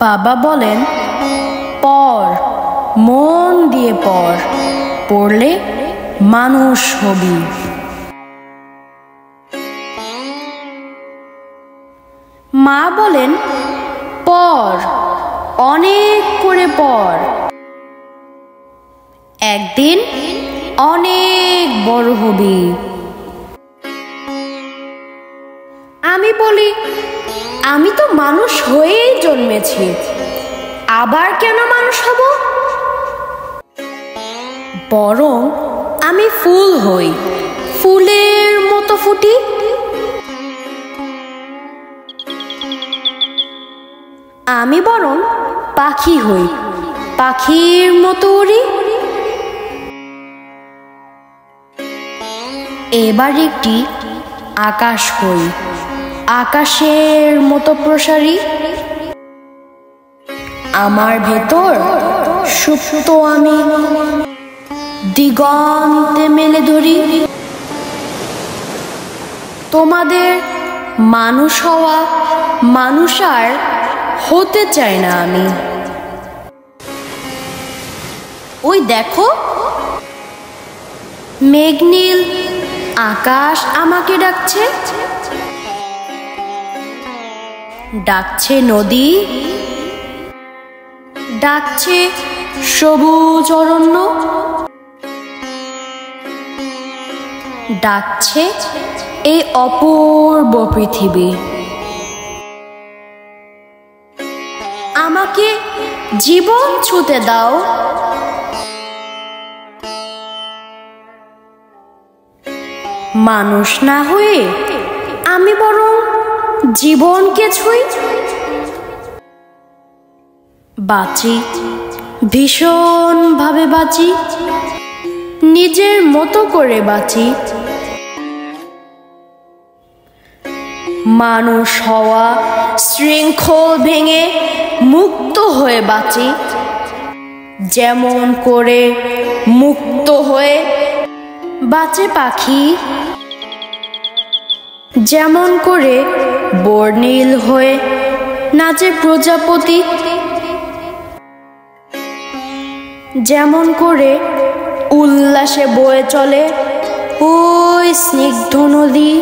বাবা বলেন, পড়, মন দিয়ে পড়, পড়লে মানুষ হবি। মা বলেন, পড়, অনেক করে পড়, একদিন অনেক বড় হবি। আমি বলি, আমি তো মানুষ হয়েই জন্মেছি, আবার কেন মানুষ হব? বরং আমি ফুল হই, ফুলের মতো ফুটি। আমি বরং পাখি হই, পাখির মতো উড়ি। এবার একটি আকাশ হই, আকাশের মতো প্রসারী। আমার ভেতর সুপ্ত আমি দিগন্তে মেলে ধরি। তোমাদের মানুষ হওয়া মানুষ আর হতে চাই না আমি। ওই দেখো, মেঘনীল আকাশ আমাকে ডাকছে, ডাকছে নদী, ডাকছে সবুজ অরণ্য, ডাকছে এই অপূর্ব পৃথিবী। আমাকে জীবন ছুঁতে দাও, মানুষ না হয়ে আমি বরং জীবনকে ছুঁই। বাঁচি, ভীষণ ভাবে বাঁচি, নিজের মতো করে বাঁচি। মানুষ হওয়া শৃঙ্খল ভেঙে মুক্ত হয়ে বাঁচি, যেমন করে মুক্ত হয়ে বাঁচে পাখি, যেমন করে বর্ণিল হয়ে নাচে প্রজাপতি, যেমন করে উল্লাসে বয়ে চলে ওই স্নিগ্ধ নদী।